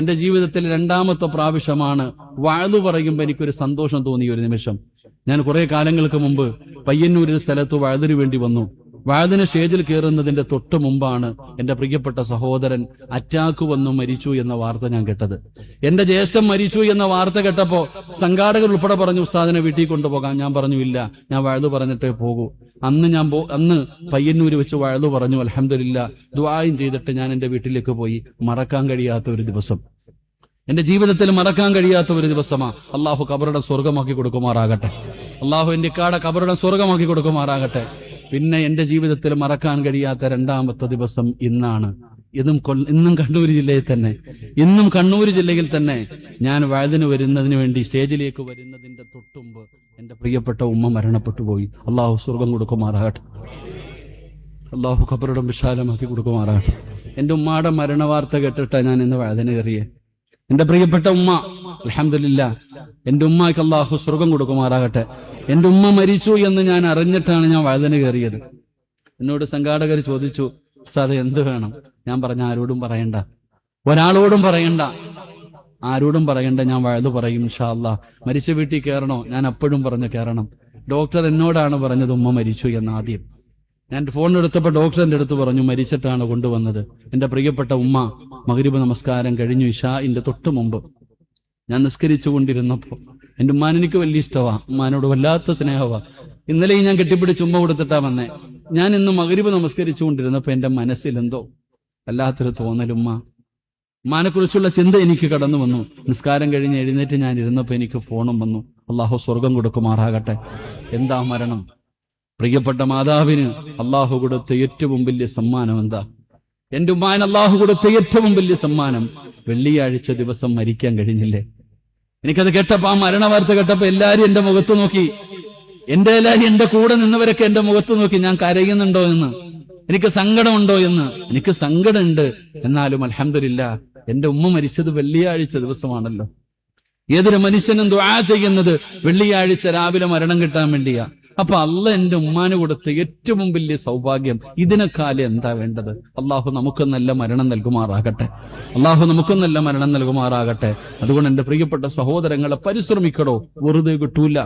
എന്റെ ജീവിതത്തിൽ രണ്ടാമത്തെ പ്രാവശ്യമാണ് വഅദ് പറയുമ്പോൾ എനിക്കൊരു സന്തോഷം തോന്നിയ ഒരു നിമിഷം. ഞാൻ കുറെ കാലങ്ങൾക്ക് മുമ്പ് പയ്യന്നൂരിൽ സ്ഥലത്ത് വഅദിന് വേണ്ടി വന്നു. വഅദിന് സ്റ്റേജിൽ കയറുന്നതിന്റെ തൊട്ട് മുമ്പാണ് എന്റെ പ്രിയപ്പെട്ട സഹോദരൻ അറ്റാക്ക് വന്നു മരിച്ചു എന്ന വാർത്ത ഞാൻ കേട്ടത്. എന്റെ ജ്യേഷ്ഠൻ മരിച്ചു എന്ന വാർത്ത കേട്ടപ്പോ സംഘാടകർ ഉൾപ്പെടെ പറഞ്ഞു ഉസ്താദിനെ വീട്ടിൽ കൊണ്ടുപോകാൻ. ഞാൻ പറഞ്ഞു ഇല്ല, ഞാൻ വഅദ് പറഞ്ഞിട്ടേ പോകൂ. അന്ന് പയ്യന്നൂര് വെച്ച് വഅദ് പറഞ്ഞു. അൽഹംദുലില്ലാ ദുആയും ചെയ്തിട്ട് ഞാൻ എന്റെ വീട്ടിലേക്ക് പോയി. മറക്കാൻ കഴിയാത്ത ഒരു ദിവസം, എന്റെ ജീവിതത്തിൽ മറക്കാൻ കഴിയാത്ത ഒരു ദിവസമാ. അള്ളാഹു ഖബറുടെ സ്വർഗമാക്കി കൊടുക്കുമാറാകട്ടെ. അള്ളാഹു എന്റെ ഇക്കാടെ ഖബറുടെ സ്വർഗമാക്കി കൊടുക്കുമാറാകട്ടെ. പിന്നെ എന്റെ ജീവിതത്തിൽ മറക്കാൻ കഴിയാത്ത രണ്ടാമത്തെ ദിവസം ഇന്നാണ്. ഇന്നും കണ്ണൂർ ജില്ലയിൽ തന്നെ ഞാൻ വഅദിന് വരുന്നതിന് വേണ്ടി സ്റ്റേജിലേക്ക് വരുന്നതിന്റെ തൊട്ടുമുമ്പ് എന്റെ പ്രിയപ്പെട്ട ഉമ്മ മരണപ്പെട്ടു പോയി. അള്ളാഹു സ്വർഗം കൊടുക്കുമാറാകട്ടെ. അള്ളാഹു ഖബറുടെ വിശാലമാക്കി കൊടുക്കുമാറാകട്ടെ. എന്റെ ഉമ്മയുടെ മരണവാർത്ത കേട്ടിട്ടാണ് ഞാൻ ഇന്ന് വഅദിന് കയറിയേ. എന്റെ പ്രിയപ്പെട്ട ഉമ്മ, അൽഹംദുലില്ലാ, എന്റെ ഉമ്മയ്ക്ക് അള്ളാഹു സ്വർഗം കൊടുക്കുമാറാകട്ടെ. എന്റെ ഉമ്മ മരിച്ചു എന്ന് ഞാൻ അറിഞ്ഞിട്ടാണ് ഞാൻ വഅദിന് കയറിയത്. എന്നോട് സംഘാടകർ ചോദിച്ചു, ഉസ്താദേ എന്ത് വേണം? ഞാൻ പറഞ്ഞ ആരോടും പറയണ്ട, ഒരാളോടും പറയണ്ട, ആരോടും പറയണ്ട, ഞാൻ വഅദ് പറയും ഇൻഷാ അല്ലാഹ്. മരിച്ച വീട്ടിൽ കയറണോ? ഞാൻ അപ്പോഴും പറഞ്ഞു കയറണം. ഡോക്ടർ എന്നോടാണ് പറഞ്ഞത് ഉമ്മ മരിച്ചു എന്ന്. ആദ്യം ഞാൻ ഫോണെടുത്തപ്പോ ഡോക്ടറിന്റെ അടുത്ത് പറഞ്ഞു മരിച്ചിട്ടാണ് കൊണ്ടുവന്നത്. എന്റെ പ്രിയപ്പെട്ട ഉമ്മ മഗ്രിബ് നമസ്കാരം കഴിഞ്ഞു ഇശാഇന്റെ തൊട്ട് മുമ്പ് ഞാൻ നിസ്കരിച്ചു കൊണ്ടിരുന്നപ്പോ എന്റെ ഉമ്മാൻ എനിക്ക് വലിയ ഇഷ്ടമാ, ഉമ്മാനോട് വല്ലാത്ത സ്നേഹമാ. ഇന്നലെ ഞാൻ കെട്ടിപ്പിടിച്ച് ഉമ്മ കൊടുത്തിട്ടാ വന്നേ. ഞാൻ ഇന്ന് മഗ്രിബ് നമസ്കരിച്ചു കൊണ്ടിരുന്നപ്പോ എന്റെ മനസ്സിൽ എന്തോ വല്ലാത്തൊരു തോന്നലുമ്മ, ഉമ്മാനെ കുറിച്ചുള്ള ചിന്ത എനിക്ക് കടന്നു വന്നു. നിസ്കാരം കഴിഞ്ഞ് എഴുന്നേറ്റ് ഞാൻ ഇരുന്നപ്പോ എനിക്ക് ഫോണും വന്നു. അള്ളാഹു സ്വർഗം കൊടുക്കുമാറാകട്ടെ. എന്താ മരണം? പ്രിയപ്പെട്ട മാതാവിന് അള്ളാഹു കൊടുത്ത ഏറ്റവും വലിയ സമ്മാനം എന്താ? എന്റെ ഉമ്മാൻ അള്ളാഹു കൊടുത്ത ഏറ്റവും വലിയ സമ്മാനം വെള്ളിയാഴ്ച ദിവസം മരിക്കാൻ കഴിഞ്ഞില്ലേ? എനിക്കത് കേട്ടപ്പോ, ആ മരണ വാർത്ത കേട്ടപ്പോ എല്ലാരും എന്റെ മുഖത്ത് നോക്കി. എല്ലാരും എന്റെ കൂടെ നിന്നവരൊക്കെ എന്റെ മുഖത്ത് നോക്കി. ഞാൻ കരയുന്നുണ്ടോ എന്ന്, എനിക്ക് സങ്കടമുണ്ടോ എന്ന്. എനിക്ക് സങ്കടമുണ്ട്, എന്നാലും അൽഹംദുലില്ലാ എന്റെ ഉമ്മ മരിച്ചത് വെള്ളിയാഴ്ച ദിവസമാണല്ലോ. ഏതൊരു മനുഷ്യനും ദുആ ചെയ്യുന്നത് വെള്ളിയാഴ്ച രാവിലെ മരണം കിട്ടാൻ വേണ്ടിയാ. അപ്പൊ അള്ളാ എന്റെ ഉമ്മാന് കൊടുത്ത ഏറ്റവും വലിയ സൗഭാഗ്യം, ഇതിനെക്കാലം എന്താ വേണ്ടത്? അള്ളാഹു നമുക്ക് നല്ല മരണം നൽകുമാറാകട്ടെ. അതുകൊണ്ട് എന്റെ പ്രിയപ്പെട്ട സഹോദരങ്ങളെ പരിശ്രമിക്കടോ, വെറുതെ കിട്ടൂല.